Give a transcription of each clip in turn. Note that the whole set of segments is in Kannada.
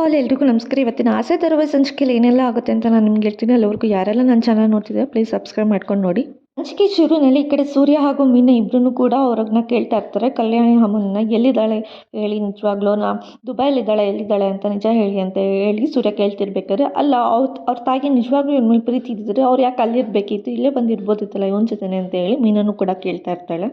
ಆಲ್ ಎಲ್ರಿಗೂ ನಮಸ್ಕಾರ. ಇವತ್ತಿನ ಆಸೆ ತರುವ ಸಂಚಿಕೆಯಲ್ಲಿ ಏನೆಲ್ಲ ಆಗುತ್ತೆ ಅಂತ ನಾನು ನಿಮ್ಗೆ ಹೇಳ್ತೀನಿ. ಅಲ್ಲಿವರೆಗೂ ಯಾರೆಲ್ಲ ನನ್ನ ಚಾನಲ್ ನೋಡ್ತಿದ್ದಾರೆ ಪ್ಲೀಸ್ ಸಬ್ಸ್ಕ್ರೈಬ್ ಮಾಡ್ಕೊಂಡು ನೋಡಿ. ಸಂಚಿಕೆ ಶುರುವಿನಲ್ಲಿ ಈ ಕಡೆ ಸೂರ್ಯ ಹಾಗೂ ಮೀನಾ ಇಬ್ಬರೂ ಕೂಡ ಅವ್ರನ್ನ ಕೇಳ್ತಾ ಇರ್ತಾರೆ, ಕಲ್ಯಾಣಿ ಅಮ್ಮನ ಎಲ್ಲಿದ್ದಾಳೆ ಹೇಳಿ, ನಿಜವಾಗ್ಲೂ ದುಬೈಲಿದ್ದಾಳೆ, ಎಲ್ಲಿದ್ದಾಳೆ ಅಂತ ನಿಜ ಹೇಳಿ ಅಂತ ಹೇಳಿ ಸೂರ್ಯ ಕೇಳ್ತಿರ್ಬೇಕಾದ್ರೆ, ಅಲ್ಲ ಅವ್ರ ತಾಯಿಗೆ ನಿಜವಾಗ್ಲೂ ಇವ್ರ ಮೇಲೆ ಪ್ರೀತಿ ಇದ್ದರೆ ಅವ್ರು ಯಾಕೆ ಅಲ್ಲಿರ್ಬೇಕಿತ್ತು, ಇಲ್ಲೇ ಬಂದಿರ್ಬೋದಿತ್ತಲ್ಲ ಇವನ ಜೊತೆನೆ ಅಂತ ಹೇಳಿ ಮೀನೂ ಕೂಡ ಕೇಳ್ತಾ ಇರ್ತಾಳೆ.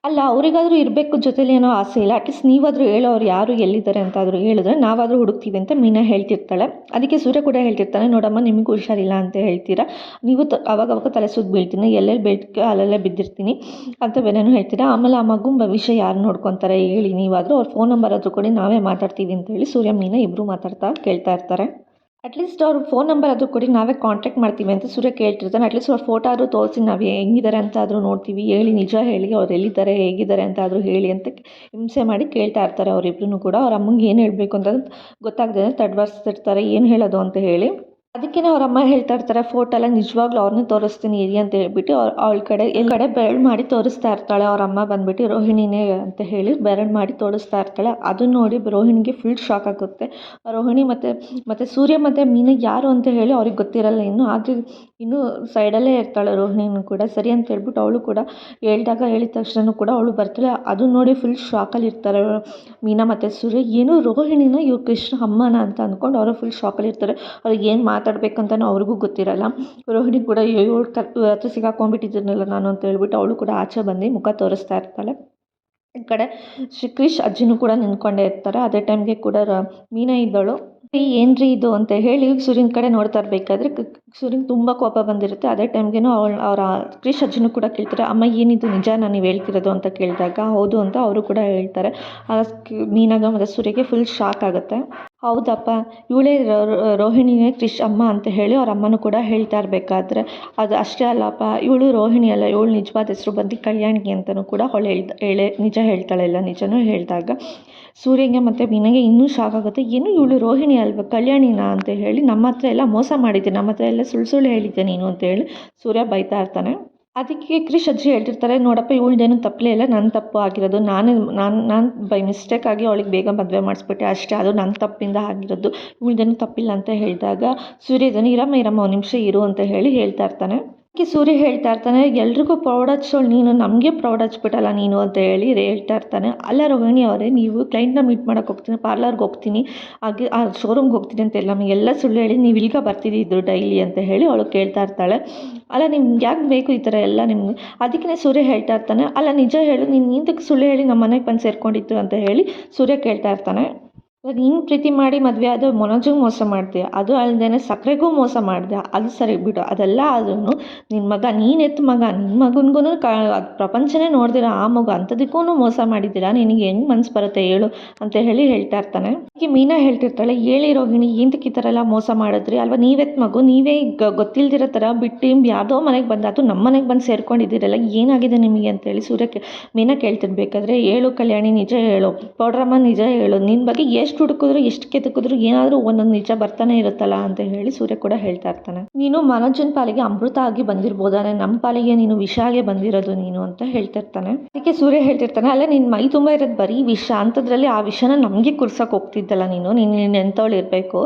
ಅಲ್ಲ ಅವರಿಗಾದರೂ ಇರಬೇಕು ಜೊತೆಲಿ ಏನೋ ಆಸೆ ಇಲ್ಲ, ಅಟ್ಲೀಸ್ಟ್ ನೀವಾದರೂ ಹೇಳೋ ಅವ್ರು ಯಾರು ಎಲ್ಲಿದ್ದಾರೆ ಅಂತಾದರೂ ಹೇಳಿದ್ರೆ ನಾವಾದರೂ ಹುಡುಕ್ತೀವಿ ಅಂತ ಮೀನಾ ಹೇಳ್ತಿರ್ತಾಳೆ. ಅದಕ್ಕೆ ಸೂರ್ಯ ಕೂಡ ಹೇಳ್ತಿರ್ತಾನೆ, ನೋಡಮ್ಮ ನಿಮಗೂ ಹುಷಾರಿಲ್ಲ ಅಂತ ಹೇಳ್ತೀರಾ, ನೀವು ಅವಾಗ ತಲೆ ಸುದ್ದು ಬೀಳ್ತೀನಿ, ಎಲ್ಲೆಲ್ಲಿ ಬೇಡ್ಕೆ ಅಲ್ಲೆಲ್ಲೇ ಬಿದ್ದಿರ್ತೀನಿ ಅಂತ ಬೇರೆನೂ ಹೇಳ್ತೀರಾ. ಆಮೇಲೆ ಆ ಮಗು ಭವಿಷ್ಯ ಯಾರು ನೋಡ್ಕೊತಾರೆ ಹೇಳಿ, ನೀವಾದರೂ ಅವ್ರ ಫೋನ್ ನಂಬರ್ ಆದರೂ ಕೊಡಿ, ನಾವೇ ಮಾತಾಡ್ತೀವಿ ಅಂತ ಹೇಳಿ ಸೂರ್ಯ ಮೀನಾ ಇಬ್ಬರು ಕೇಳ್ತಾ ಇರ್ತಾರೆ. ಅಟ್ಲೀಸ್ಟ್ ಅವ್ರ ಫೋನ್ ನಂಬರ್ ಆದರೂ ಕೊಡಿ, ನಾವೇ ಕಾಂಟ್ಯಾಕ್ಟ್ ಮಾಡ್ತೀವಿ ಅಂತ ಸೂರ್ಯ ಕೇಳ್ತಿರ್ತಾನೆ. ಅಟ್ಲೀಸ್ಟ್ ಅವ್ರ ಫೋಟೋ ಆದರೂ ತೋರಿಸಿ, ನಾವು ಹೆಂಗಿದ್ದಾರೆ ಅಂತ ಆದರೂ ನೋಡ್ತೀವಿ, ಹೇಳಿ ನಿಜ ಹೇಳಿ ಅವ್ರು ಎಲ್ಲಿದ್ದಾರೆ ಹೇಗಿದ್ದಾರೆ ಅಂತ ಆದರೂ ಹೇಳಿ ಅಂತ ಹಿಂಸೆ ಮಾಡಿ ಕೇಳ್ತಾ ಇರ್ತಾರೆ. ಅವರಿಬ್ಬರೂ ಕೂಡ ಅವ್ರ ಅಮ್ಮಂಗೆ ಏನು ಹೇಳಬೇಕು ಅಂತ ಗೊತ್ತಾಗದೆ ತಡ್ವರ್ಸ್ತಿರ್ತಾರೆ, ಏನು ಹೇಳೋದು ಅಂತ ಹೇಳಿ. ಅದಕ್ಕೇ ಅವ್ರ ಅಮ್ಮ ಹೇಳ್ತಾ ಇರ್ತಾರೆ, ಫೋಟೋ ಎಲ್ಲ ನಿಜವಾಗ್ಲೂ ಅವ್ರನ್ನೇ ತೋರಿಸ್ತೀನಿ ಇರಿ ಅಂತ ಹೇಳ್ಬಿಟ್ಟು ಅವಳ ಕಡೆ ಬೆರಳು ಮಾಡಿ ತೋರಿಸ್ತಾ ಇರ್ತಾಳೆ. ಅವ್ರ ಅಮ್ಮ ಬಂದ್ಬಿಟ್ಟು ರೋಹಿಣಿನೇ ಅಂತ ಹೇಳಿ ಬೆರಳು ಮಾಡಿ ತೋರಿಸ್ತಾ ಇರ್ತಾಳೆ. ಅದನ್ನ ನೋಡಿ ರೋಹಿಣಿಗೆ ಫುಲ್ ಶಾಕ್ ಆಗುತ್ತೆ. ರೋಹಿಣಿ ಮತ್ತು ಸೂರ್ಯ ಮತ್ತು ಮೀನಾ ಯಾರು ಅಂತ ಹೇಳಿ ಅವ್ರಿಗೆ ಗೊತ್ತಿರಲ್ಲ ಆದರೆ ಇನ್ನೂ ಸೈಡಲ್ಲೇ ಇರ್ತಾಳೆ ರೋಹಿಣಿನೂ ಕೂಡ. ಸರಿ ಅಂತ ಹೇಳ್ಬಿಟ್ಟು ಅವಳು ಕೂಡ ಹೇಳಿದ ತಕ್ಷಣ ಕೂಡ ಅವಳು ಬರ್ತಾಳೆ. ಅದನ್ನ ನೋಡಿ ಫುಲ್ ಶಾಕಲ್ಲಿ ಇರ್ತಾರೆ ಮೀನಾ ಮತ್ತು ಸೂರ್ಯ. ಏನು ರೋಹಿಣಿನ ಇವ್ರು ಕೃಷ್ಣ ಅಮ್ಮನ ಅಂತ ಅಂದ್ಕೊಂಡು ಅವರು ಫುಲ್ ಶಾಕಲ್ಲಿ ಇರ್ತಾರೆ. ಅವ್ರಿಗೆ ಏನು ಮಾತಾಡ್ಬೇಕಂತನೂ ಅವ್ರಿಗೂ ಗೊತ್ತಿರಲ್ಲ. ರೋಹಿಣಿ ಕೂಡ ಹತ್ರ ಸಿಗಾಕೊಂಡ್ಬಿಟ್ಟಿದ್ದೀನಲ್ಲ ನಾನು ಅಂತ ಹೇಳ್ಬಿಟ್ಟು ಅವಳು ಕೂಡ ಆಚೆ ಬಂದು ಮುಖ ತೋರಿಸ್ತಾ ಇರ್ತಾಳೆ. ಈ ಕಡೆ ಕ್ರಿಶ್ ಅಜ್ಜಿನೂ ಕೂಡ ನಿಂತ್ಕೊಂಡೇ ಇರ್ತಾರೆ. ಅದೇ ಟೈಮ್ಗೆ ಕೂಡ ಮೀನಾ ಇದ್ದಳು. ಏನ್ರಿ ಇದು ಅಂತ ಹೇಳಿ ಸೂರ್ಯನ ಕಡೆ ನೋಡ್ತಾ ಇರಬೇಕಾದ್ರೆ ಸೂರ್ಯನ ತುಂಬ ಕೋಪ ಬಂದಿರುತ್ತೆ. ಅದೇ ಟೈಮ್ಗೇನು ಅವರ ಕ್ರಿಶ್ ಅಜ್ಜಿನೂ ಕೂಡ ಕೇಳ್ತಾರೆ, ಅಮ್ಮ ಏನಿದು ನಿಜಾನ ನೀವು ಹೇಳ್ತಿರೋದು ಅಂತ ಕೇಳಿದಾಗ ಹೌದು ಅಂತ ಅವರು ಕೂಡ ಹೇಳ್ತಾರೆ. ಮೀನಾಗ ಮತ್ತು ಸೂರ್ಯಗೆ ಫುಲ್ ಶಾಕ್ ಆಗುತ್ತೆ. ಹೌದಪ್ಪ, ಇವಳೇ ರೋಹಿಣಿನೇ ಕ್ರಿಶ್ ಅಮ್ಮ ಅಂತ ಹೇಳಿ ಅವ್ರ ಅಮ್ಮನೂ ಕೂಡ ಹೇಳ್ತಾ ಇರಬೇಕಾದ್ರೆ, ಅದು ಅಷ್ಟೇ ಅಲ್ಲಪ್ಪ, ಇವಳು ರೋಹಿಣಿ ಅಲ್ಲ, ಇವಳು ನಿಜವಾದ ಹೆಸರು ಬಂದು ಕಲ್ಯಾಣಿ ಅಂತಲೂ ಕೂಡ ಅವಳು ನಿಜ ಹೇಳ್ತಾಳೆ. ಎಲ್ಲ ನಿಜನೂ ಹೇಳಿದಾಗ ಸೂರ್ಯಗೆ ಮತ್ತು ಮೀನಾಗೆ ಇನ್ನೂ ಶಾಕ್ ಆಗುತ್ತೆ. ಏನು ಇವಳು ರೋಹಿಣಿ ಅಲ್ವಾ ಕಲ್ಯಾಣಿನ ಅಂತ ಹೇಳಿ, ನಮ್ಮ ಹತ್ರ ಎಲ್ಲ ಮೋಸ ಮಾಡಿದ್ದೆ, ನಮ್ಮ ಹತ್ರ ಎಲ್ಲ ಸುಳ್ಳು ಹೇಳಿದ್ದೆ ನೀನು ಅಂತ ಹೇಳಿ ಸೂರ್ಯ ಬೈತಾ ಇರ್ತಾನೆ. ಅದಕ್ಕೆ ಕ್ರಿಶ್ ಅಜ್ಜಿ ಹೇಳ್ತಿರ್ತಾರೆ, ನೋಡಪ್ಪ ಇವಳ್ದೇನು ತಪ್ಪಲೇ ಇಲ್ಲ, ನನ್ನ ತಪ್ಪು ಆಗಿರೋದು, ನಾನು ಬೈ ಮಿಸ್ಟೇಕಾಗಿ ಅವಳಿಗೆ ಬೇಗ ಮದುವೆ ಮಾಡಿಸ್ಬಿಟ್ಟೆ ಅಷ್ಟೇ, ಅದು ನನ್ನ ತಪ್ಪಿಂದ ಆಗಿರೋದು, ಇವಳ್ದೇನು ತಪ್ಪಿಲ್ಲ ಅಂತ ಹೇಳಿದಾಗ ಸೂರ್ಯದನ್ನು ಇರಮ್ಮ ಒಂದು ನಿಮಿಷ ಇರು ಅಂತ ಹೇಳಿ ಹೇಳ್ತಾ ಇರ್ತಾನೆ. ಸೂರ್ಯ ಹೇಳ್ತಾ ಇರ್ತಾನೆ, ಎಲ್ರಿಗೂ ಪ್ರೌಡ್ ಹಚ್ಚೋಳು ನೀನು, ನಮಗೆ ಪ್ರೌಡ್ ಹಚ್ಬಿಟ್ಟಲ್ಲ ನೀನು ಅಂತ ಹೇಳಿ ಹೇಳ್ತಾ ಇರ್ತಾನೆ. ಅಲ್ಲ ರೋಹಿಣಿ ಅವರೇ, ನೀವು ಕ್ಲೈಂಟ್ನ ಮೀಟ್ ಮಾಡೋಕ್ಕೆ ಹೋಗ್ತೀನಿ, ಪಾರ್ಲರ್ಗೆ ಹೋಗ್ತೀನಿ, ಹಾಗೆ ಆ ಶೋರೂಮ್ಗೆ ಹೋಗ್ತೀನಿ ಅಂತ ನಮಗೆಲ್ಲ ಸುಳ್ಳು ಹೇಳಿ ನೀವು ಇಲ್ಲಿಗೆ ಬರ್ತಿದ್ದಿದ್ದು ಡೈಲಿ ಅಂತ ಹೇಳಿ ಅವಳು ಕೇಳ್ತಾ ಇರ್ತಾಳೆ. ಅಲ್ಲ ನಿಮ್ಗೆ ಯಾಕೆ ಬೇಕು ಈ ಥರ ಎಲ್ಲ ನಿಮ್ಗೆ? ಅದಕ್ಕೆ ಸೂರ್ಯ ಹೇಳ್ತಾ ಇರ್ತಾನೆ, ಅಲ್ಲ ನಿಜ ಹೇಳು, ನೀನು ಇಂತಕ್ಕೆ ಸುಳ್ಳು ಹೇಳಿ ನಮ್ಮ ಮನೆಗೆ ಬಂದು ಸೇರ್ಕೊಂಡಿತ್ತು ಅಂತ ಹೇಳಿ ಸೂರ್ಯ ಕೇಳ್ತಾ ಇರ್ತಾನೆ. ನೀನು ಪ್ರೀತಿ ಮಾಡಿ ಮದುವೆ ಆದ ಮನೋಜಿಗೆ ಮೋಸ ಮಾಡಿದೆ, ಅದು ಅಲ್ಲದೆ ಸಕ್ಕರೆಗೂ ಮೋಸ ಮಾಡಿದೆ, ಅದು ಸರಿ ಬಿಡು, ಅದೆಲ್ಲ ಅದನ್ನು ನಿನ್ನ ಮಗ, ನೀನು ಎತ್ತ ಮಗ, ನಿನ್ನ ಮಗನಿಗೂ ಪ್ರಪಂಚನೇ ನೋಡ್ದಿರ ಆ ಮಗು, ಅಂಥದಕ್ಕೂ ಮೋಸ ಮಾಡಿದ್ದೀರಾ, ನಿನಗೆ ಹೆಂಗೆ ಮನಸ್ಸು ಬರುತ್ತೆ ಹೇಳು ಅಂತ ಹೇಳಿ ಹೇಳ್ತಾ ಇರ್ತಾನೆ. ಈಗ ಮೀನಾ ಹೇಳ್ತಿರ್ತಾಳೆ, ಹೇಳಿ ರೋಹಿಣಿ ಏನಕ್ಕೆ ಈ ಥರ ಎಲ್ಲ ಮೋಸ ಮಾಡಿದ್ರಿ ಅಲ್ವಾ, ನೀವೆತ್ತ ಮಗು, ನೀವೇ ಗೊತ್ತಿಲ್ದಿರೋ ಥರ ಬಿಟ್ಟು ಯಾವುದೋ ಮನೆಗೆ ಬಂದು, ಅದು ನಮ್ಮ ಮನೆಗೆ ಬಂದು ಸೇರ್ಕೊಂಡಿದ್ದೀರಲ್ಲ, ಏನಾಗಿದೆ ನಿಮಗೆ ಅಂತೇಳಿ ಸೂರ್ಯಕ್ಕೆ ಮೀನಾ ಕೇಳ್ತಿರ್ಬೇಕಾದ್ರೆ, ಹೇಳು ಕಲ್ಯಾಣಿ ನಿಜ ಹೇಳು, ಪೌಡ್ರಮ್ಮ ನಿಜ ಹೇಳು, ನಿನ್ನ ಬಗ್ಗೆ ಎಷ್ಟು ಹುಡುಕಿದ್ರು ಎಷ್ಟು ಕೆದಕಿದ್ರು ಏನಾದರೂ ಒಂದೊಂದು ನಿಜ ಬರ್ತಾನೆ ಇರುತ್ತಲ್ಲ ಅಂತ ಹೇಳಿ ಸೂರ್ಯ ಕೂಡ ಹೇಳ್ತಾ ಇರ್ತಾನೆ. ನೀನು ಮನೋಜನ್ ಪಾಲಿಗೆ ಅಮೃತ ಆಗಿ ಬಂದಿರ್ಬೋದಾನೆ, ನಮ್ಮ ಪಾಲಿಗೆ ನೀನು ವಿಷ ಆಗಿ ಬಂದಿರೋದು ನೀನು ಅಂತ ಹೇಳ್ತಿರ್ತಾನೆ. ಅದಕ್ಕೆ ಸೂರ್ಯ ಹೇಳ್ತಿರ್ತಾನೆ, ಅಲ್ಲ ನಿನ್ನ ಮೈ ತುಂಬ ಇರೋದು ಬರೀ ವಿಷ ಅಂಥದ್ರಲ್ಲಿ ಆ ವಿಷನ ನಮಗೆ ಕುರ್ಸೋಕೆ ಹೋಗ್ತಿದ್ದಲ್ಲ ನೀನು ಎಂಥವಳು ಇರಬೇಕು,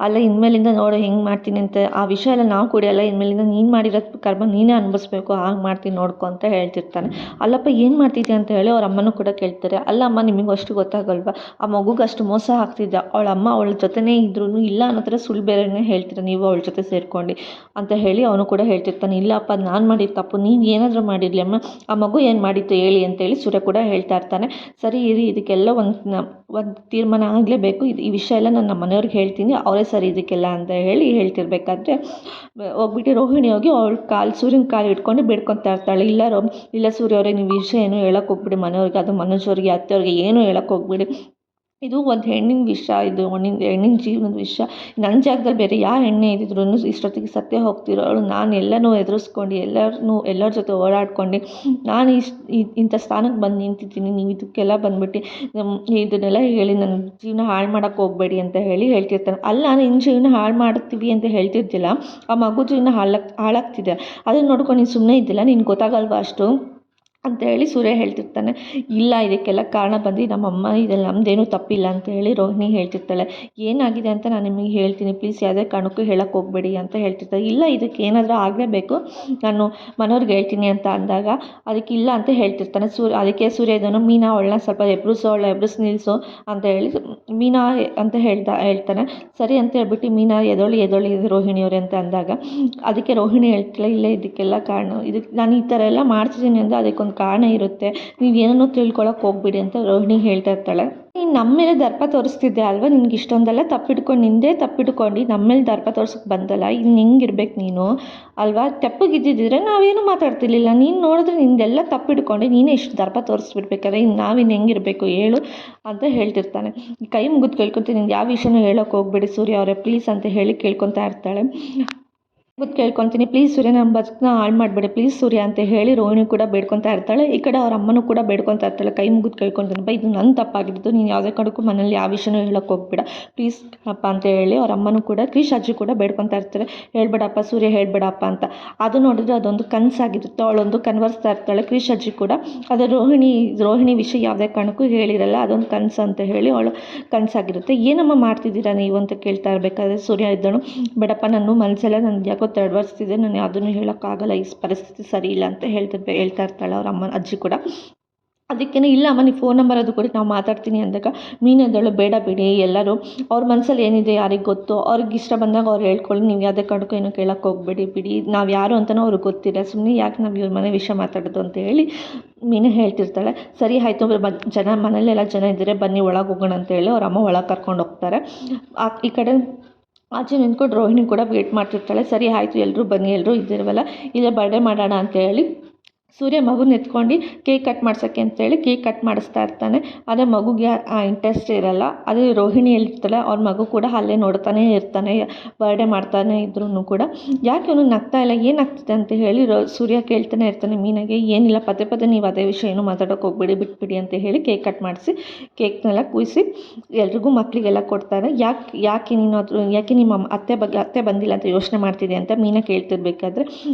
ಅಲ್ಲ ಇನ್ಮೇಲಿಂದ ನೋಡು ಹೆಂಗೆ ಮಾಡ್ತೀನಿ ಅಂತ, ಆ ವಿಷ ಎಲ್ಲ ನಾವು ಕುಡಿಯಲ್ಲ, ಇನ್ಮೇಲಿಂದ ನೀನು ಮಾಡಿರೋದು ಕರ್ಮ ನೀನೇ ಅನುಭವಿಸ್ಬೇಕು, ಹಾಗೆ ಮಾಡ್ತೀನಿ ನೋಡ್ಕೊ ಅಂತ ಹೇಳ್ತಿರ್ತಾನೆ. ಅಲ್ಲಪ್ಪ ಏನು ಮಾಡ್ತಿದ್ದೆ ಅಂತ ಹೇಳಿ ಅವ್ರ ಅಮ್ಮನೂ ಕೂಡ ಕೇಳ್ತಾರೆ. ಅಲ್ಲಮ್ಮ ನಿಮಗೂ ಅಷ್ಟು ಗೊತ್ತಾಗಲ್ವಾ, ಆ ಮಗುಗೆ ಅಷ್ಟು ಮೋಸ ಆಗ್ತಿದ್ದ, ಅವಳ ಅಮ್ಮ ಅವಳ ಜೊತೆನೇ ಇದ್ರೂ ಇಲ್ಲ ಅನ್ನೋ ಥರ ಸುಳ್ಳು ಬೇರೆನೇ ಹೇಳ್ತೀರ ನೀವು ಅವಳ ಜೊತೆ ಸೇರ್ಕೊಂಡು ಅಂತ ಹೇಳಿ ಅವನು ಕೂಡ ಹೇಳ್ತಿರ್ತಾನೆ. ಇಲ್ಲಪ್ಪ ನಾನು ಮಾಡಿದ ತಪ್ಪು, ನೀವು ಏನಾದರೂ ಮಾಡಿರಲಿ ಅಮ್ಮ, ಆ ಮಗು ಏನು ಮಾಡಿತ್ತು ಹೇಳಿ ಅಂತೇಳಿ ಸೂರ್ಯ ಕೂಡ ಹೇಳ್ತಾ ಇರ್ತಾನೆ. ಸರಿ ಇರಿ, ಇದಕ್ಕೆಲ್ಲ ಒಂದು ತೀರ್ಮಾನ ಆಗಲೇಬೇಕು, ಈ ವಿಷಯ ಎಲ್ಲ ನಾನು ನಮ್ಮ ಮನೆಯವ್ರಿಗೆ ಹೇಳ್ತೀನಿ, ಅವರೇ ಸರಿ ಇದಕ್ಕೆಲ್ಲ ಅಂತ ಹೇಳಿ ಹೇಳ್ತಿರ್ಬೇಕಾದ್ರೆ ಹೋಗ್ಬಿಟ್ಟು ರೋಹಿಣಿ ಹೋಗಿ ಅವಳ ಸೂರ್ಯನ ಕಾಲು ಇಟ್ಕೊಂಡು ಬೇಡ್ಕೊತಾ ಇರ್ತಾಳೆ. ಇಲ್ಲ ಸೂರ್ಯ ಅವ್ರಿಗೆ ನೀವು ವಿಷಯ ಏನು ಹೇಳಕ್ಕೆ ಹೋಗ್ಬಿಡಿ ಮನೆಯವ್ರಿಗೆ, ಅದು ಮನೋಜವ್ರಿಗೆ ಅತ್ತೆಯವ್ರಿಗೆ ಏನೂ ಹೇಳಕ್ಕೆ ಹೋಗ್ಬಿಡಿ, ಇದು ಒಂದು ಹೆಣ್ಣಿನ ವಿಷಯ, ಇದು ಹೆಣ್ಣಿನ ಜೀವನದ ವಿಷಯ, ನನ್ನ ಜಾಗದಲ್ಲಿ ಬೇರೆ ಯಾವ ಹೆಣ್ಣೆ ಇದ್ದಿದ್ರು ಇಷ್ಟೊತ್ತಿಗೆ ಸತ್ಯ ಹೋಗ್ತಿರೋಳು, ನಾನು ಎಲ್ಲನೂ ಎದುರಿಸ್ಕೊಂಡು ಎಲ್ಲರ ಜೊತೆ ಓಡಾಡ್ಕೊಂಡು ನಾನು ಇಂಥ ಸ್ಥಾನಕ್ಕೆ ಬಂದು ನಿಂತಿದ್ದೀನಿ, ನೀವು ಇದಕ್ಕೆಲ್ಲ ಬಂದ್ಬಿಟ್ಟು ಇದನ್ನೆಲ್ಲ ಹೇಳಿ ನನ್ನ ಜೀವನ ಹಾಳು ಮಾಡೋಕ್ಕೆ ಹೋಗಬೇಡಿ ಅಂತ ಹೇಳಿ ಹೇಳ್ತಿರ್ತಾನೆ. ಅಲ್ಲ ನಿನ್ನ ಜೀವನ ಹಾಳು ಮಾಡ್ತೀವಿ ಅಂತ ಹೇಳ್ತಿರ್ತಿಲ್ಲ, ಆ ಮಗು ಜೀವನ ಹಾಳಾಗ್ತಿದೆ, ಅದನ್ನು ನೋಡ್ಕೊಂಡು ನೀನು ಸುಮ್ಮನೆ ಇದ್ದಿಲ್ಲ, ನಿನ್ಗೆ ಗೊತ್ತಾಗಲ್ವ ಅಷ್ಟು ಅಂತ ಹೇಳಿ ಸೂರ್ಯ ಹೇಳ್ತಿರ್ತಾನೆ. ಇಲ್ಲ ಇದಕ್ಕೆಲ್ಲ ಕಾರಣ ಬಂದು ನಮ್ಮಮ್ಮ, ಇದ್ರಲ್ಲಿ ನಮ್ಮದೇನೂ ತಪ್ಪಿಲ್ಲ ಅಂತ ಹೇಳಿ ರೋಹಿಣಿ ಹೇಳ್ತಿರ್ತಾಳೆ. ಏನಾಗಿದೆ ಅಂತ ನಾನು ನಿಮಗೆ ಹೇಳ್ತೀನಿ, ಪ್ಲೀಸ್ ಯಾವುದೇ ಕಾರಣಕ್ಕೂ ಹೇಳಕ್ಕೆ ಹೋಗಬೇಡಿ ಅಂತ ಹೇಳ್ತಿರ್ತಾಳೆ. ಇಲ್ಲ ಇದಕ್ಕೆ ಏನಾದರೂ ಆಗಲೇಬೇಕು, ನಾನು ಮನೆಯವ್ರಿಗೆ ಹೇಳ್ತೀನಿ ಅಂತ ಅಂದಾಗ ಅದಕ್ಕೆ ಇಲ್ಲ ಅಂತ ಹೇಳ್ತಿರ್ತಾನೆ ಅದಕ್ಕೆ ಸೂರ್ಯ ಇದನ್ನು ಮೀನಾ ಅವಳನ್ನ ಸ್ವಲ್ಪ ಎಬ್ಬಿಸಿ ನಿಲ್ಲಿಸು ಅಂತ ಹೇಳಿ ಮೀನಾ ಅಂತ ಹೇಳ್ತಾನೆ. ಸರಿ ಅಂತ ಹೇಳ್ಬಿಟ್ಟು ಮೀನಾ ಎದೊಳಿ ರೋಹಿಣಿಯವರೇ ಅಂತ ಅಂದಾಗ ಅದಕ್ಕೆ ರೋಹಿಣಿ ಹೇಳ್ತಿಲ್ಲ, ಇಲ್ಲ ಇದಕ್ಕೆಲ್ಲ ಕಾರಣ ಇದಕ್ಕೆ ನಾನು ಈ ಥರ ಎಲ್ಲ ಮಾಡ್ತಿದ್ದೀನಿ ಅಂದರೆ ಅದಕ್ಕೊಂದು ಕಾರಣ ಇರುತ್ತೆ, ನೀವು ಏನನ್ನೂ ತಿಳ್ಕೊಳಕ್ಕೆ ಹೋಗ್ಬಿಡಿ ಅಂತ ರೋಹಿಣಿ ಹೇಳ್ತಾ ಇರ್ತಾಳೆ. ನೀನು ನಮ್ಮ ಮೇಲೆ ದರ್ಪ ತೋರಿಸ್ತಿದ್ದೆ ಅಲ್ವಾ, ನಿನ್ಗೆ ಇಷ್ಟೊಂದೆಲ್ಲ ತಪ್ಪಿಟ್ಕೊಂಡು ನಮ್ಮ ಮೇಲೆ ದರ್ಪ ತೋರ್ಸಕ್ಕೆ ಬಂದಲ್ಲ, ಇನ್ನು ಹಿಂಗಿರ್ಬೇಕು ನೀನು ಅಲ್ವಾ, ತೆಪ್ಪಗಿದ್ದಿದ್ರೆ ನಾವೇನು ಮಾತಾಡ್ತಿರ್ಲಿಲ್ಲ, ನೀನು ನೋಡಿದ್ರೆ ನಿಂದೆಲ್ಲ ತಪ್ಪಿಟ್ಕೊಂಡು ನೀನೇ ಇಷ್ಟು ದರ್ಪ ತೋರಿಸ್ಬಿಡ್ಬೇಕಾದ್ರೆ ಇನ್ನು ನಾವಿನ್ನು ಹೆಂಗಿರಬೇಕು ಹೇಳು ಅಂತ ಹೇಳ್ತಿರ್ತಾನೆ. ಕೈ ಮುಗಿದು ಕೇಳ್ಕೊತೀನಿ, ನಿಂಗೆ ಯಾವ ವಿಷಯನೂ ಹೇಳೋಕೆ ಹೋಗ್ಬೇಡಿ ಸೂರ್ಯ ಅವರೇ ಪ್ಲೀಸ್ ಅಂತ ಹೇಳಿ ಕೇಳ್ಕೊತಾ ಇರ್ತಾಳೆ. ಕೇಳ್ಕೊತೀನಿ, ಪ್ಲೀಸ್ ಸೂರ್ಯ ನಮ್ಮ ಬದುಕನ್ನ ಹಾಳು ಮಾಡಬೇಡಿ ಪ್ಲೀಸ್ ಸೂರ್ಯ ಅಂತ ಹೇಳಿ ರೋಹಿಣಿ ಕೂಡ ಬೇಡ್ಕೊತಾ ಇರ್ತಾಳೆ. ಈ ಕಡೆ ಅವ್ರ ಅಮ್ಮನೂ ಕೂಡ ಬೇಡ್ಕೊತಾ ಇರ್ತಾಳೆ. ಕೈ ಮುಗಿದು ಕೇಳ್ಕೊತೀನಿ, ಇದು ನನ್ನ ತಪ್ಪಾಗಿದ್ದು, ನೀನು ಯಾವುದೇ ಕಡೆಗೂ ಮನೇಲಿ ಯಾವ ವಿಷಯನೂ ಹೇಳೋಕ್ಕೆ ಹೋಗ್ಬೇಡ ಪ್ಲೀಸ್ ಅಪ್ಪ ಅಂತ ಹೇಳಿ ಅವ್ರ ಅಮ್ಮನೂ ಕೂಡ ಕ್ರಿಶ್ ಅಜ್ಜಿ ಕೂಡ ಬೇಡ್ಕೊತಾ ಇರ್ತಾರೆ. ಹೇಳ್ಬೇಡಪ್ಪ ಸೂರ್ಯ, ಹೇಳ್ಬೇಡಪ್ಪ ಅಂತ. ಅದು ನೋಡಿದ್ರೆ ಅದೊಂದು ಕನಸಾಗಿರುತ್ತೆ. ಅವಳೊಂದು ಕನ್ವರ್ಸ್ತಾ ಇರ್ತಾಳೆ ಕ್ರಿಶ್ ಅಜ್ಜಿ ಕೂಡ. ಅದು ರೋಹಿಣಿ ವಿಷಯ ಯಾವುದೇ ಕಾರಣಕ್ಕೂ ಹೇಳಿರಲ್ಲ, ಅದೊಂದು ಕನಸು ಅಂತ ಹೇಳಿ ಅವಳು ಕನಸಾಗಿರುತ್ತೆ. ಏನಮ್ಮ ಮಾಡ್ತಿದ್ದೀರಾ ನೀವು ಅಂತ ಕೇಳ್ತಾ ಇರಬೇಕಾದ್ರೆ ಸೂರ್ಯ ಇದ್ದನು, ಬೇಡಪ್ಪ ನನ್ನ ಮನಸ್ಸೆಲ್ಲ ನನಗೆ ಯಾಕೋ ತಡವರ್ಸ್ತಿದೆ, ನಾನು ಯಾವುದನ್ನು ಹೇಳೋಕ್ಕಾಗಲ್ಲ, ಈ ಪರಿಸ್ಥಿತಿ ಸರಿ ಇಲ್ಲ ಅಂತ ಹೇಳ್ತಾ ಇರ್ತಾಳೆ ಅವ್ರ ಅಜ್ಜಿ ಕೂಡ. ಅದಕ್ಕೇ ಇಲ್ಲ ಅಮ್ಮ ನೀವು ಫೋನ್ ನಂಬರ್ ಅದು ಕೊಡಿ ನಾವು ಮಾತಾಡ್ತೀನಿ ಅಂದಾಗ ಮೀನದಳು ಬೇಡ ಬಿಡಿ, ಎಲ್ಲರೂ ಅವ್ರ ಮನಸ್ಸಲ್ಲಿ ಏನಿದೆ ಯಾರಿಗೆ ಗೊತ್ತು, ಅವ್ರಿಗೆ ಇಷ್ಟ ಬಂದಾಗ ಅವ್ರು ಹೇಳ್ಕೊಳ್ಳಿ, ನೀವು ಯಾವುದೇ ಕಾರಣಕ್ಕೂ ಏನೂ ಕೇಳೋಕ್ಕೆ ಹೋಗ್ಬೇಡಿ ಬಿಡಿ, ನಾವು ಯಾರು ಅಂತಲೂ ಅವ್ರಿಗೆ ಗೊತ್ತಿಲ್ಲ, ಸುಮ್ಮನೆ ಯಾಕೆ ನಾವು ಇವ್ರ ಮನೆ ವಿಷಯ ಮಾತಾಡೋದು ಅಂತ ಹೇಳಿ ಮೀನು ಹೇಳ್ತಿರ್ತಾಳೆ. ಸರಿ ಆಯಿತು, ಮನೇಲೆಲ್ಲ ಜನ ಇದ್ದರೆ ಬನ್ನಿ ಒಳಗೆ ಹೋಗೋಣ ಅಂತ ಹೇಳಿ ಅವ್ರ ಅಮ್ಮ ಒಳಗೆ ಕರ್ಕೊಂಡು ಹೋಗ್ತಾರೆ. ಈ ಕಡೆ ಆಚೆ ನಿಂತ್ಕೊಂಡು ರೋಹಿಣಿ ಕೂಡ ವೇಟ್ ಮಾಡ್ತಿರ್ತಾಳೆ. ಸರಿ ಆಯಿತು ಎಲ್ಲರೂ ಬನ್ನಿ, ಎಲ್ಲರೂ ಇದ್ದಿರವಲ್ಲ, ಇಲ್ಲೇ ಬರ್ಡೇ ಮಾಡೋಣ ಅಂತ ಹೇಳಿ ಸೂರ್ಯ ಮಗುನ ಎತ್ಕೊಂಡು ಕೇಕ್ ಕಟ್ ಮಾಡ್ಸೋಕ್ಕೆ ಅಂತೇಳಿ ಕೇಕ್ ಕಟ್ ಮಾಡಿಸ್ತಾ ಇರ್ತಾನೆ. ಆದರೆ ಮಗುಗೆ ಇಂಟ್ರೆಸ್ಟ್ ಇರಲ್ಲ. ಅದೇ ರೋಹಿಣಿ ಹೇಳ್ತಾಳೆ, ಅವ್ರ ಮಗು ಕೂಡ ಅಲ್ಲೇ ನೋಡ್ತಾನೆ ಇರ್ತಾನೆ, ಬರ್ಡೇ ಮಾಡ್ತಾನೆ ಇದ್ರೂ ಕೂಡ. ಯಾಕೆ ಅವನು ನಗ್ತಾ ಇಲ್ಲ, ಏನಾಗ್ತಿದೆ ಅಂತ ಹೇಳಿ ಸೂರ್ಯ ಕೇಳ್ತಾನೆ ಇರ್ತಾನೆ ಮೀನಾಗೆ. ಏನಿಲ್ಲ, ಪದೇ ನೀವು ಅದೇ ವಿಷಯ ಏನು ಮಾತಾಡೋಕೆ ಹೋಗ್ಬೇಡಿ, ಬಿಟ್ಬಿಡಿ ಅಂತ ಹೇಳಿ ಕೇಕ್ ಕಟ್ ಮಾಡಿಸಿ ಕೇಕ್ನೆಲ್ಲ ಕುಯ್ಸಿ ಎಲ್ರಿಗೂ ಮಕ್ಕಳಿಗೆಲ್ಲ ಕೊಡ್ತಾರೆ. ಯಾಕೆ ನಿಮ್ಮ ಅತ್ತೆ ಬಂದಿಲ್ಲ ಅಂತ ಯೋಚನೆ ಮಾಡ್ತಿದೆ ಅಂತ ಮೀನಾ ಕೇಳ್ತಿರ್ಬೇಕಾದ್ರೆ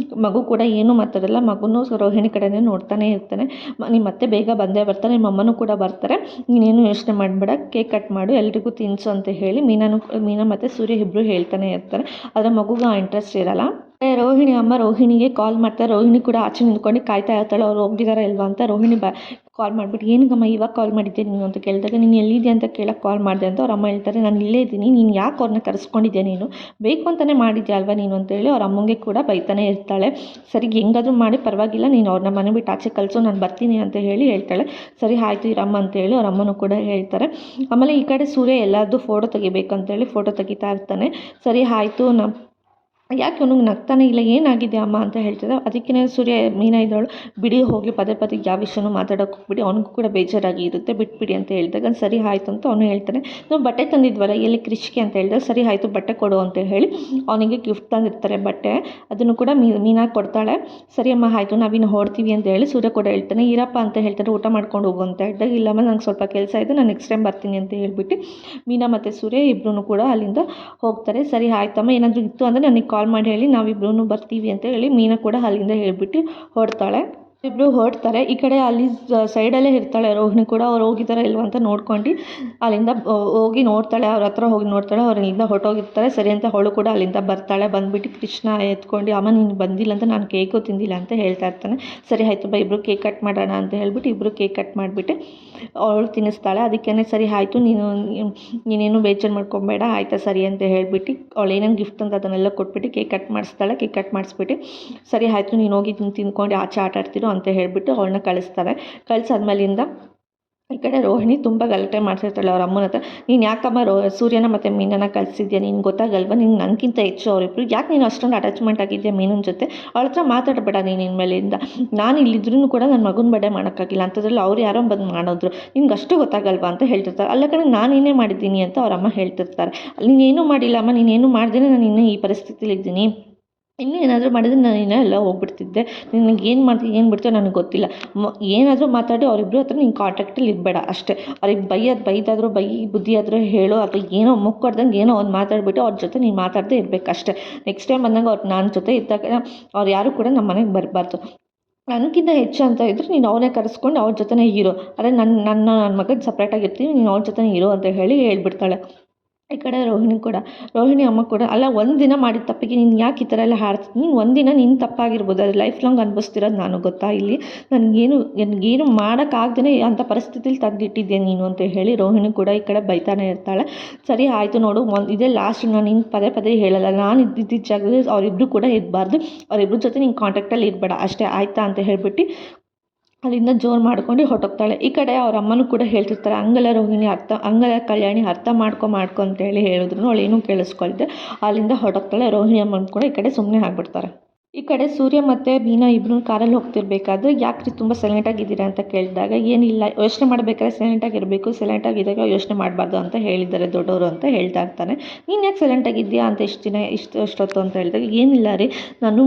ಮಗು ಕೂಡ ಏನೂ ಮಾತಾಡಲ್ಲ. ಮಗುನೂ ರೋಹಿಣಿ ಕಡೆನೇ ನೋಡ್ತಾನೆ ಇರ್ತಾನೆ. ನಿಮ್ಮ ಮತ್ತೆ ಬೇಗ ಬಂದೇ ಬರ್ತಾರೆ, ನಿಮ್ಮ ಅಮ್ಮನೂ ಕೂಡ ಬರ್ತಾರೆ, ನೀನೇನು ಯೋಚನೆ ಮಾಡಬೇಡ, ಕೇಕ್ ಕಟ್ ಮಾಡು, ಎಲ್ರಿಗೂ ತಿನ್ನಿಸು ಅಂತ ಹೇಳಿ ಮೀನಾ ಮತ್ತು ಸೂರ್ಯ ಇಬ್ಬರು ಹೇಳ್ತಾನೆ ಇರ್ತಾರೆ. ಆದರೆ ಮಗುಗೆ ಇಂಟ್ರೆಸ್ಟ್ ಇರಲ್ಲ. ರೋಹಿಣಿ ಅಮ್ಮ ರೋಹಿಣಿಗೆ ಕಾಲ್ ಮಾಡ್ತಾರೆ. ರೋಹಿಣಿ ಕೂಡ ಆಚೆ ನಿಂತ್ಕೊಂಡು ಕಾಯ್ತಾ ಇರ್ತಾಳೆ, ಅವ್ರು ಹೋಗಿದಾರ ಇಲ್ವಾ ಅಂತ. ರೋಹಿಣಿ ಕಾಲ್ ಮಾಡಿಬಿಟ್ಟು ಏನಕ್ಕಮ್ಮ ಇವಾಗ ಕಾಲ್ ಮಾಡಿದ್ದೆ ನೀನು ಅಂತ ಕೇಳಿದಾಗ ನೀನು ಎಲ್ಲಿದೆ ಅಂತ ಕೇಳಕ್ಕೆ ಕಾಲ್ ಮಾಡಿದೆ ಅಂತ ಅವ್ರ ಅಮ್ಮ ಹೇಳ್ತಾರೆ. ನಾನು ಇಲ್ಲೇ ಇದ್ದೀನಿ, ನೀನು ಯಾಕೆ ಅವ್ರನ್ನ ಕರೆಸ್ಕೊಂಡಿದ್ದೆ, ನೀನು ಬೇಕು ಅಂತಲೇ ಮಾಡಿದ್ದೆ ಅಲ್ವಾ ನೀನು ಅಂತೇಳಿ ಅವ್ರ ಅಮ್ಮಂಗೆ ಕೂಡ ಬೈತಾನೆ ಇರ್ತಾಳೆ. ಸರಿ ಹೆಂಗಾದ್ರೂ ಮಾಡಿ ಪರವಾಗಿಲ್ಲ, ನೀನು ಅವ್ರನ್ನ ಮನೆ ಬಿಟ್ಟು ಆಚೆ ಕಳಿಸು, ನಾನು ಬರ್ತೀನಿ ಅಂತ ಹೇಳಿ ಹೇಳ್ತಾಳೆ. ಸರಿ ಆಯಿತು ಇರಮ್ಮ ಅಂತೇಳಿ ಅವ್ರ ಅಮ್ಮನೂ ಕೂಡ ಹೇಳ್ತಾರೆ. ಆಮೇಲೆ ಈ ಕಡೆ ಸೂರ್ಯ ಎಲ್ಲರದ್ದು ಫೋಟೋ ತೆಗಿಬೇಕಂತೇಳಿ ಫೋಟೋ ತೆಗಿತಾ ಇರ್ತಾನೆ. ಸರಿ ಆಯಿತು, ಯಾಕೆ ಅವನಿಗೆ ನಗ್ತಾನೆ ಇಲ್ಲ, ಏನಾಗಿದೆ ಅಮ್ಮ ಅಂತ ಹೇಳ್ತಿದ್ದೆ. ಅದಕ್ಕೇ ಸೂರ್ಯ ಮೀನಾ ಇದ್ದವಳು, ಬಿಡಿ ಹೋಗಿ ಪದೇ ಯಾವ ವಿಷಯನೂ ಮಾತಾಡೋಕೆ ಹೋಗ್ಬಿಡಿ, ಅವ್ನಿಗೂ ಕೂಡ ಬೇಜಾರಾಗಿ ಇರುತ್ತೆ, ಬಿಟ್ಬಿಡಿ ಅಂತ ಹೇಳಿದಾಗ ಸರಿ ಆಯಿತು ಅಂತ ಅವನು ಹೇಳ್ತಾನೆ. ನಾವು ಬಟ್ಟೆ ತಂದಿದ್ವಲ್ಲ ಎಲ್ಲಿ ಕ್ರಿಶ್ಗೆ ಅಂತ ಹೇಳಿದಾಗ ಸರಿ ಆಯಿತು ಬಟ್ಟೆ ಕೊಡು ಅಂತ ಹೇಳಿ ಅವನಿಗೆ ಗಿಫ್ಟ್ ತಂದಿರ್ತಾರೆ ಬಟ್ಟೆ, ಅದನ್ನು ಕೂಡ ಮೀನಾ ಕೊಡ್ತಾಳೆ. ಸರಿ ಅಮ್ಮ ಆಯಿತು ನಾವಿನ್ನು ಹೊಡ್ತೀವಿ ಅಂತ ಹೇಳಿ ಸೂರ್ಯ ಕೂಡ ಹೇಳ್ತಾನೆ. ಇರಪ್ಪ ಅಂತ ಹೇಳ್ತಾರೆ, ಊಟ ಮಾಡ್ಕೊಂಡು ಹೋಗು ಅಂತ ಹೇಳಿದಾಗ ಇಲ್ಲಮ್ಮ ನಂಗೆ ಸ್ವಲ್ಪ ಕೆಲಸ ಇದೆ, ನಾನು ನೆಕ್ಸ್ಟ್ ಟೈಮ್ ಬರ್ತೀನಿ ಅಂತ ಹೇಳ್ಬಿಟ್ಟು ಮೀನಾ ಮತ್ತು ಸೂರ್ಯ ಇಬ್ಬರೂ ಕೂಡ ಅಲ್ಲಿಂದ ಹೋಗ್ತಾರೆ. ಸರಿ ಆಯ್ತಮ್ಮ, ಏನಾದರೂ ಇತ್ತು ಅಂದರೆ ನನಗೆ ಕಾಲ್ ಮಾಡಿ ಹೇಳಿ, ನಾವಿಬ್ರೂ ಬರ್ತೀವಿ ಅಂತ ಹೇಳಿ ಮೀನಾ ಕೂಡ ಅಲ್ಲಿಂದ ಹೇಳ್ಬಿಟ್ಟು ಹೊರಡ್ತಾಳೆ. ಇಬ್ಬರು ಹೊರಡ್ತಾರೆ. ಈ ಕಡೆ ಅಲ್ಲಿ ಸೈಡಲ್ಲೇ ಇರ್ತಾಳೆ ರೋಹಿಣಿ ಕೂಡ. ಅವ್ರು ಹೋಗಿದ್ದಾರೆ ಇಲ್ವ ಅಂತ ನೋಡ್ಕೊಂಡು ಅಲ್ಲಿಂದ ಹೋಗಿ ನೋಡ್ತಾಳೆ, ಅವ್ರ ಹತ್ರ ಹೋಗಿ ನೋಡ್ತಾಳೆ, ಅವ್ರು ಇಲ್ಲಿಂದ ಹೊರಟೋಗಿರ್ತಾರೆ. ಸರಿ ಅಂತ ಅವಳು ಕೂಡ ಅಲ್ಲಿಂದ ಬರ್ತಾಳೆ. ಬಂದುಬಿಟ್ಟು ಕೃಷ್ಣ ಎತ್ಕೊಂಡು ಅಮ್ಮ ನೀನು ಬಂದಿಲ್ಲ ಅಂತ ನಾನು ಕೇಕು ತಿಂದಿಲ್ಲ ಅಂತ ಹೇಳ್ತಾ ಇರ್ತಾನೆ. ಸರಿ ಆಯಿತು ಬಾ ಇಬ್ಬರು ಕೇಕ್ ಕಟ್ ಮಾಡೋಣ ಅಂತ ಹೇಳ್ಬಿಟ್ಟು ಇಬ್ಬರು ಕೇಕ್ ಕಟ್ ಮಾಡಿಬಿಟ್ಟು ಅವಳು ತಿನ್ನಿಸ್ತಾಳೆ. ಅದಕ್ಕೇ ಸರಿ ಆಯಿತು ನೀನೇನು ಬೇಜಾರು ಮಾಡ್ಕೊಬೇಡ ಆಯಿತಾ ಸರಿ ಅಂತ ಹೇಳ್ಬಿಟ್ಟು ಅವಳು ಏನೇನು ಗಿಫ್ಟ್ ಅಂತ ಅದನ್ನೆಲ್ಲ ಕೊಟ್ಬಿಟ್ಟು ಕೇಕ್ ಕಟ್ ಮಾಡಿಸ್ತಾಳೆ. ಕೇಕ್ ಕಟ್ ಮಾಡಿಸ್ಬಿಟ್ಟು ಸರಿ ಆಯಿತು ನೀನು ಹೋಗಿ ತಿನ್ಕೊಂಡು ಆಚೆ ಆಟ ಆಡ್ತಿರೋ ಅಂತ ಹೇಳ್ಬಿಟ್ಟು ಅವಳನ್ನ ಕಳಿಸ್ತಾರೆ. ಕಳಿಸಾದ್ಮೇಲಿಂದ ಈ ಕಡೆ ರೋಹಿಣಿ ತುಂಬ ಗಲಾಟೆ ಮಾಡ್ತಿರ್ತಾಳೆ ಅವ್ರ ಅಮ್ಮನ ಹತ್ರ. ನೀನು ಯಾಕಮ್ಮ ಸೂರ್ಯನ ಮತ್ತು ಮೀನನ್ನ ಕಳಿಸಿದ್ಯಾ, ನಿನ್ಗೆ ಗೊತ್ತಾಗಲ್ವ, ನೀನು ನನಗಿಂತ ಹೆಚ್ಚು ಅವರಿಬ್ಬರು, ಯಾಕೆ ನೀನು ಅಷ್ಟೊಂದು ಅಟ್ಯಾಚ್ಮೆಂಟ್ ಆಗಿದ್ಯಾ ಮೀನಿನ ಜೊತೆ, ಅವಳ ಹತ್ರ ಮಾತಾಡಬೇಡ ನೀನು ಇನ್ಮೇಲಿಂದ. ನಾನು ಇಲ್ಲಿದ್ರೂ ಕೂಡ ನನ್ನ ಮಗನ ಬರ್ಡೇ ಮಾಡೋಕ್ಕಾಗಿಲ್ಲ ಅಂಥದ್ರಲ್ಲಿ ಅವ್ರು ಯಾರೋ ಬಂದು ಮಾಡಿದ್ರು, ನಿನ್ಗೆ ಅಷ್ಟು ಗೊತ್ತಾಗಲ್ವಾ ಅಂತ ಹೇಳ್ತಿರ್ತಾರೆ. ಅಲ್ಲ ಕಣೆ ನಾನೇನೇ ಮಾಡಿದ್ದೀನಿ ಅಂತ ಅವ್ರ ಅಮ್ಮ ಹೇಳ್ತಿರ್ತಾರೆ. ನೀನೇನು ಮಾಡಿಲ್ಲಮ್ಮ, ನೀನೇನು ಮಾಡ್ದೇನೆ ನಾನು ಇನ್ನೂ ಈ ಪರಿಸ್ಥಿತಿಲಿದ್ದೀನಿ, ಇನ್ನೂ ಏನಾದರೂ ಮಾಡಿದರೆ ನಾನು ಇನ್ನೆಲ್ಲ ಹೋಗ್ಬಿಡ್ತಿದ್ದೆ, ನಿನಗೆ ಏನು ಮಾಡ್ತೀವಿ ಏನು ಬಿಡ್ತೀಯೋ ನನಗೆ ಗೊತ್ತಿಲ್ಲ, ಏನಾದರೂ ಮಾತಾಡಿ ಅವರಿಬ್ಬರು ಹತ್ರ ನೀನು ಕಾಂಟ್ಯಾಕ್ಟಲ್ಲಿ ಇರಬೇಡ ಅಷ್ಟೇ. ಅವ್ರಿಗೆ ಬೈದಾದರೂ ಬುದ್ಧಿ ಆದರೂ ಹೇಳೋ ಅಥವಾ ಏನೋ ಮುಕ್ಕೊಡ್ದಂಗೆ ಏನೋ ಒಂದು ಮಾತಾಡಿಬಿಟ್ಟು ಅವ್ರ ಜೊತೆ ನೀನು ಮಾತಾಡದೇ ಇರಬೇಕು ಅಷ್ಟೇ. ನೆಕ್ಸ್ಟ್ ಟೈಮ್ ಬಂದಾಗ ಅವ್ರು ನನ್ನ ಜೊತೆ ಇದ್ದಾಗ ಅವ್ರು ಯಾರೂ ಕೂಡ ನಮ್ಮ ಮನೆಗೆ ಬರಬಾರ್ದು ನನಗಿಂತ ಹೆಚ್ಚು ಅಂತ ಇದ್ದರೆ ನೀನು ಅವನೇ ಕರೆಸ್ಕೊಂಡು ಅವ್ರ ಜೊತೆನೇ ಇರು, ಅದೇ ನನ್ನ ಮಗನ ಸಪ್ರೇಟಾಗಿ ಇರ್ತೀನಿ, ನೀನು ಅವ್ರ ಜೊತೆನೇ ಇರು ಅಂತ ಹೇಳ್ಬಿಡ್ತಾಳೆ. ಈ ಕಡೆ ರೋಹಿಣಿ ಅಮ್ಮ ಕೂಡ ಅಲ್ಲ, ಒಂದಿನ ಮಾಡಿದ ತಪ್ಪಿಗೆ ನೀನು ಯಾಕೆ ಈ ಥರ ಎಲ್ಲ ಹಾಡ್ತೀನಿ, ಒಂದಿನ ನಿನ್ನ ತಪ್ಪಾಗಿರ್ಬೋದು, ಅದು ಲೈಫ್ ಲಾಂಗ್ ಅನುಭವಿಸ್ತಿರೋದು ನಾನು ಗೊತ್ತಾ, ಇಲ್ಲಿ ನನಗೇನು ಮಾಡೋಕ್ಕಾಗ್ದೇ ಅಂಥ ಪರಿಸ್ಥಿತಿಲಿ ತಂದಿಟ್ಟಿದ್ದೆ ನೀನು ಅಂತ ಹೇಳಿ ರೋಹಿಣಿ ಕೂಡ ಈ ಕಡೆ ಬೈತಾನೆ ಇರ್ತಾಳೆ. ಸರಿ ಆಯಿತು ನೋಡು, ಇದೇ ಲಾಸ್ಟ್, ನಾನು ನಿನ್ನ ಪದೇ ಪದೇ ಹೇಳಲ್ಲ, ನಾನು ಇದ್ದಿದ್ದ ಜಾಗದಲ್ಲಿ ಅವರಿಬ್ಬರು ಕೂಡ ಇರಬಾರ್ದು, ಅವರಿಬ್ಬರ ಜೊತೆ ನೀನು ಕಾಂಟ್ಯಾಕ್ಟಲ್ಲಿ ಇರಬೇಡ ಅಷ್ಟೇ ಆಯಿತಾ ಅಂತ ಹೇಳ್ಬಿಟ್ಟು ಅಲ್ಲಿಂದ ಜೋರು ಮಾಡ್ಕೊಂಡು ಹೊರಟೋಗ್ತಾಳೆ. ಈ ಕಡೆ ಅವ್ರ ಅಮ್ಮನೂ ಕೂಡ ಹೇಳ್ತಿರ್ತಾರೆ, ಹಂಗಲ್ಲ ಕಲ್ಯಾಣಿ ಅರ್ಥ ಮಾಡ್ಕೊ ಅಂತೇಳಿ ಹೇಳಿದ್ರು, ಅವಳು ಏನೂ ಕೇಳಿಸ್ಕೊಳ್ದೆ ಅಲ್ಲಿಂದ ಹೊರಟೋಗ್ತಾಳೆ. ರೋಹಿಣಿ ಅಮ್ಮನ ಕೂಡ ಈ ಕಡೆ ಸುಮ್ಮನೆ ಆಗ್ಬಿಡ್ತಾರೆ. ಈ ಕಡೆ ಸೂರ್ಯ ಮತ್ತು ಮೀನಾ ಇಬ್ಬರು ಕಾರಲ್ಲಿ ಹೋಗ್ತಿರ್ಬೇಕಾದ್ರೆ ಯಾಕ್ರಿ ತುಂಬ ಸೈಲೆಂಟಾಗಿದ್ದೀರಾ ಅಂತ ಕೇಳಿದಾಗ, ಏನಿಲ್ಲ ಯೋಚನೆ ಮಾಡಬೇಕಾದ್ರೆ ಸೈಲೆಂಟಾಗಿರಬೇಕು, ಸೈಲೆಂಟಾಗಿದ್ದಾಗ ಯೋಚನೆ ಮಾಡಬಾರ್ದು ಅಂತ ಹೇಳಿದ್ದಾರೆ ದೊಡ್ಡವರು ಅಂತ ಹೇಳ್ತಾ ಇರ್ತಾನೆ. ನೀನು ಯಾಕೆ ಸೈಲೆಂಟಾಗಿದ್ದೀಯಾ ಅಂತ ಇಷ್ಟೊತ್ತು ಅಂತ ಹೇಳಿದಾಗ, ಏನಿಲ್ಲ ರೀ, ನಾನು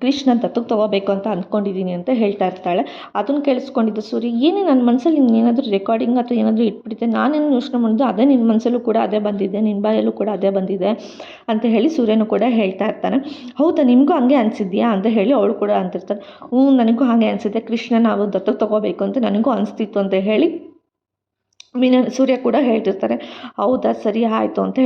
ಕೃಷ್ಣ ದತ್ತಕ್ಕೆ ತೊಗೋಬೇಕು ಅಂತ ಅಂದ್ಕೊಂಡಿದ್ದೀನಿ ಅಂತ ಹೇಳ್ತಾ ಇರ್ತಾಳೆ. ಅದನ್ನು ಕೇಳಿಸ್ಕೊಂಡಿದ್ದ ಸೂರ್ಯ, ಏನೇ ನನ್ನ ಮನಸ್ಸಲ್ಲಿ ಏನಾದರೂ ರೆಕಾರ್ಡಿಂಗ್ ಅಥವಾ ಏನಾದರೂ ಇಟ್ಬಿಟ್ಟಿದ್ದೆ, ನಾನೇನು ಯೋಚನೆ ಮಾಡಿದ್ದು ಅದೇ ನಿನ್ನ ಮನಸ್ಸಲ್ಲೂ ಕೂಡ ಅದೇ ಬಂದಿದೆ, ನಿನ್ನ ಬಾಯಲ್ಲೂ ಕೂಡ ಅದೇ ಬಂದಿದೆ ಅಂತ ಹೇಳಿ ಸೂರ್ಯನೂ ಕೂಡ ಹೇಳ್ತಾ ಇರ್ತಾನೆ. ಹೌದಾ, ನಿಮಗೂ ಹಂಗೆ ಅನಿಸಿದ್ಯಾ ಅಂತ ಹೇಳಿ ಅವಳು ಕೂಡ ಅಂತಿರ್ತಾರೆ. ನನಗೂ ಹಾಗೆ ಅನಿಸಿದೆ, ಕೃಷ್ಣ ನಾವು ದತ್ತಕ್ಕೆ ತೊಗೋಬೇಕು ಅಂತ ನನಗೂ ಅನಿಸ್ತಿತ್ತು ಅಂತ ಹೇಳಿ ಸೂರ್ಯ ಕೂಡ ಹೇಳ್ತಿರ್ತಾರೆ. ಹೌದಾ, ಸರಿ ಆಯಿತು ಅಂತ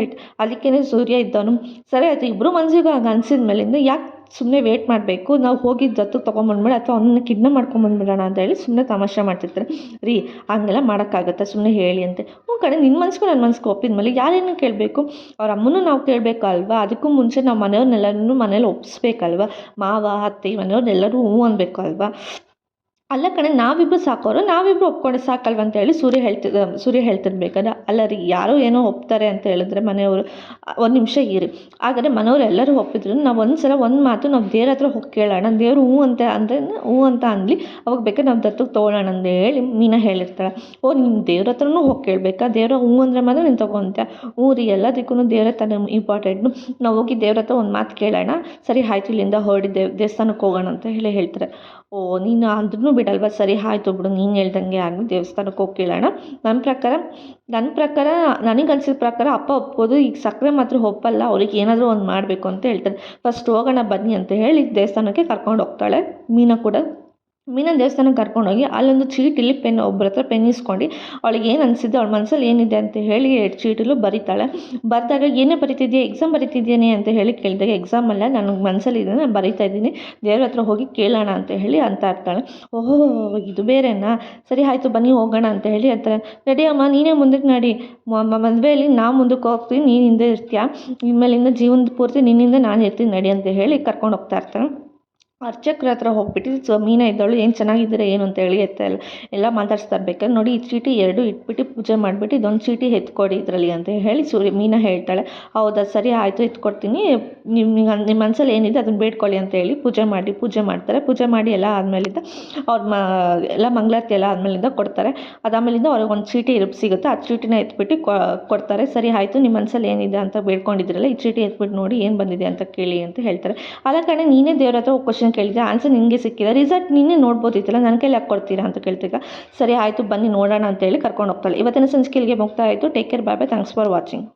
ಅದಕ್ಕೇ ಸೂರ್ಯ ಇದ್ದವನು, ಸರಿ ಆಯಿತು, ಇಬ್ಬರು ಮನಸ್ಸಿಗೂ ಹಾಗೆ ಅನಿಸಿದ ಮೇಲಿಂದ ಯಾಕೆ ಸುಮ್ಮನೆ ವೇಟ್ ಮಾಡಬೇಕು, ನಾವು ಹೋಗಿ ದತ್ತಕ್ಕೆ ತೊಗೊಂಬಂದ್ಬಿಡ ಅಥವಾ ಅವನನ್ನ ಕಿಡ್ನಾಪ್ ಮಾಡ್ಕೊಂಬಂದ್ಬಿಡೋಣ ಅಂತ ಹೇಳಿ ಸುಮ್ಮನೆ ತಮಾಷೆ ಮಾಡ್ತಿರ್ತಾರೆ. ರೀ, ಹಂಗೆಲ್ಲ ಮಾಡೋಕ್ಕಾಗತ್ತಾ, ಸುಮ್ಮನೆ ಹೇಳಿ ಅಂತೆ. ಕಡೆ ನಿನ್ನ ಮನಸ್ಸಿಗೂ ನನ್ನ ಮನಸ್ಸಿಗೂ ಒಪ್ಪಿದ ಮೇಲೆ ಯಾರೇನು ಕೇಳಬೇಕು, ಅವ್ರ ಅಮ್ಮನೂ ನಾವು ಕೇಳಬೇಕು ಅಲ್ವಾ, ಅದಕ್ಕೂ ಮುಂಚೆ ನಾವು ಮನೆಯವ್ರನ್ನೆಲ್ಲರೂ ಮನೇಲಿ ಒಪ್ಪಿಸ್ಬೇಕಲ್ವ, ಮಾವ ಅತ್ತೆ ಮನೆಯವ್ರನ್ನೆಲ್ಲರೂ ಹ್ಞೂ ಅನ್ಬೇಕು ಅಲ್ವಾ. ಅಲ್ಲ ಕಣೆ, ನಾವಿಬ್ಬರು ಸಾಕೋರು, ನಾವಿಬ್ಬರು ಒಪ್ಕೊಂಡು ಸಾಕಲ್ವ ಅಂತ ಹೇಳಿ ಸೂರ್ಯ ಹೇಳ್ತಿರ್ಬೇಕಾದ್ರೆ, ಅಲ್ಲ ರೀ, ಯಾರೋ ಏನೋ ಒಪ್ತಾರೆ ಅಂತ ಹೇಳಿದ್ರೆ ಮನೆಯವರು ಒಂದು ನಿಮಿಷ ಇರಿ, ಹಾಗಾದರೆ ಮನೆಯವ್ರು ಎಲ್ಲರೂ ಒಪ್ಪಿದ್ರು ನಾವು ಒಂದು ಮಾತು ನಾವು ದೇವ್ರ ಹತ್ರ ಹೋಗಿ ಕೇಳೋಣ, ದೇವರು ಹ್ಞೂ ಅಂತ ಅಂದರೆ ಹ್ಞೂ ಅಂತ ಅಂದ್ಲಿ, ಅವಾಗ ಬೇಕಾದ್ರೆ ನಾವು ದತ್ತಕ್ಕೆ ತೊಗೊಳ್ಳೋಣ ಅಂತ ಹೇಳಿ ಮೀನಾ ಹೇಳಿರ್ತಾಳೆ. ಓ, ನಿಮ್ಮ ದೇವ್ರ ಹತ್ರನೂ ಹೋಗಿ ಕೇಳಬೇಕಾ, ದೇವ್ರ ಹ್ಞೂ ಅಂದರೆ ಮಾತ್ರ ನೀನು ತೊಗೊಂತ, ಹ್ಞೂ ರೀ, ಎಲ್ಲದಕ್ಕೂ ದೇವ್ರ ಹತ್ರ ಇಂಪಾರ್ಟೆಂಟು, ನಾವು ಹೋಗಿ ದೇವ್ರ ಹತ್ರ ಒಂದು ಮಾತು ಕೇಳೋಣ, ಸರಿ ಆಯಿತು, ಇಲ್ಲಿಂದ ಹೊರಡಿ ದೇವಸ್ಥಾನಕ್ಕೆ ಹೋಗೋಣ ಅಂತ ಹೇಳ್ತಾರೆ. ಓ, ನೀನು ಅಂದ್ರೂ ಬಿಡಲ್ವ, ಸರಿ ಆಯಿತು ಬಿಡು, ನೀನು ಹೇಳ್ದಂಗೆ ಆಗಲಿ, ದೇವಸ್ಥಾನಕ್ಕೆ ಹೋಗಿ ಕೇಳೋಣ. ನನ್ನ ಪ್ರಕಾರ ನನಗೆ ಅನ್ಸಿದ ಪ್ರಕಾರ ಅಪ್ಪ ಒಪ್ಬೋದು, ಈಗ ಸಕ್ಕರೆ ಮಾತ್ರ ಒಪ್ಪಲ್ಲ, ಅವ್ರಿಗೆ ಏನಾದರೂ ಒಂದು ಮಾಡಬೇಕು ಅಂತ ಹೇಳ್ತಾರೆ. ಫಸ್ಟ್ ಹೋಗೋಣ ಬನ್ನಿ ಅಂತ ಹೇಳಿ ದೇವಸ್ಥಾನಕ್ಕೆ ಕರ್ಕೊಂಡು ಹೋಗ್ತಾಳೆ ಮೀನಾ ದೇವಸ್ಥಾನಕ್ಕೆ ಕರ್ಕೊಂಡೋಗಿ ಅಲ್ಲೊಂದು ಚೀಟಿಲಿ ಒಬ್ಬರ ಹತ್ರ ಪೆನ್ ಇಸ್ಕೊಂಡು ಅವಳಿಗೆ ಏನು ಅನಿಸಿದ್ದು, ಅವಳ ಮನಸ್ಸಲ್ಲಿ ಏನಿದೆ ಅಂತ ಹೇಳಿ ಚೀಟಿಲು ಬರೀತಾಳೆ. ಬರೆದಾಗ ಏನೇ ಬರೀತಿದ್ಯಾ, ಎಕ್ಸಾಮ್ ಬರೀತಿದ್ದೇನೆ ಅಂತ ಹೇಳಿ ಕೇಳಿದಾಗ, ಎಕ್ಸಾಮ್ ಅಲ್ಲ, ನನಗೆ ಮನಸ್ಸಲ್ಲಿ ಇದೆ, ನಾನು ಬರೀತಾ ಇದ್ದೀನಿ, ದೇವ್ರ ಹತ್ರ ಹೋಗಿ ಕೇಳೋಣ ಅಂತ ಹೇಳಿ ಅಂತ ಇರ್ತಾಳೆ. ಓಹೋ, ಇದು ಬೇರೆನಾ, ಸರಿ ಆಯಿತು ಬನ್ನಿ ಹೋಗೋಣ ಅಂತ ಹೇಳಿ ಅಂತಾರೆ. ನಡಿಯಮ್ಮ, ನೀನೇ ಮುಂದಕ್ಕೆ ನಡಿ, ಮದುವೆಯಲ್ಲಿ ನಾವು ಮುಂದಕ್ಕೆ ಹೋಗ್ತೀವಿ, ನೀನು ಹಿಂದೆ ಇರ್ತೀಯ, ಇನ್ಮೇಲಿಂದ ಜೀವನದ ಪೂರ್ತಿ ನಿನ್ನಿಂದ ನಾನು ಇರ್ತೀನಿ ನಡಿ ಅಂತ ಹೇಳಿ ಕರ್ಕೊಂಡು ಹೋಗ್ತಾ ಇರ್ತಾನೆ. ಅರ್ಚಕ್ರ ಹತ್ರ ಹೋಗ್ಬಿಟ್ಟು ಮೀನಾ ಇದ್ದವಳು, ಏನು ಚೆನ್ನಾಗಿದ್ದೀರಾ ಏನು ಅಂತ ಹೇಳಿ ಎಲ್ಲ ಮಾತಾಡ್ಸ್ತಾ ಇರ್ಬೇಕಾದ್ರೆ, ನೋಡಿ ಈ ಚೀಟಿ 2 ಇಟ್ಬಿಟ್ಟು ಪೂಜೆ ಮಾಡಿಬಿಟ್ಟು ಇದೊಂದು ಚೀಟಿ ಎತ್ಕೊಡಿ ಇದರಲ್ಲಿ ಅಂತ ಹೇಳಿ ಮೀನಾ ಹೇಳ್ತಾಳೆ. ಹೌದಾ, ಸರಿ ಆಯಿತು, ಎತ್ಕೊಡ್ತೀನಿ, ನಿಮ್ಮ ಮನಸ್ಸಲ್ಲಿ ಏನಿದೆ ಅದನ್ನು ಬೇಡ್ಕೊಳ್ಳಿ ಅಂತ ಹೇಳಿ ಪೂಜೆ ಮಾಡ್ತಾರೆ. ಪೂಜೆ ಮಾಡಿ ಎಲ್ಲ ಆದಮೇಲಿಂದ ಎಲ್ಲ ಮಂಗಳಾರತಿ ಎಲ್ಲ ಆದಮೇಲಿಂದ ಕೊಡ್ತಾರೆ. ಅದಾದಮೇಲಿಂದ ಅವ್ರಿಗೆ ಒಂದು ಚೀಟಿ ಸಿಗುತ್ತೆ, ಆ ಚೀಟಿನ ಎತ್ಬಿಟ್ಟು ಕೊಡ್ತಾರೆ. ಸರಿ ಆಯಿತು, ನಿಮ್ಮ ಮನಸ್ಸಲ್ಲಿ ಏನಿದೆ ಅಂತ ಬೇಡ್ಕೊಂಡಿದ್ರಲ್ಲ, ಈ ಚೀಟಿ ಎತ್ಬಿಟ್ಟು ನೋಡಿ ಏನು ಬಂದಿದೆ ಅಂತ ಕೇಳಿ ಅಂತ ಹೇಳ್ತಾರೆ. ಅಲ್ಲ ಕಣೆ, ನೀನೇ ದೇವ್ರ ಹತ್ರ ಕ್ವಶನ್ ಕೇಳಿದೆ, ಆನ್ಸರ್ ನಿನಗೆ ಸಿಕ್ಕಿದೆ, ರಿಸಲ್ಟ್ ನೀನೇ ನೋಡ್ಬೋದಿತ್ತಲ್ಲ, ನನ್ನ ಕೈಲಿ ಯಾಕೆ ಕೊಡ್ತೀರಾ ಅಂತ ಕೇಳ್ತೀಗ. ಸರಿ ಆಯಿತು ಬನ್ನಿ ನೋಡೋಣ ಅಂತ ಹೇಳಿ ಕರ್ಕೊಂಡು ಹೋಗ್ತಾಳೆ. ಇವತ್ತಿನ ಸಂಚಿಕೆಗೆ ಮುಕ್ತಾಯ ಆಯಿತು. Take care, bye bye, thanks for watching.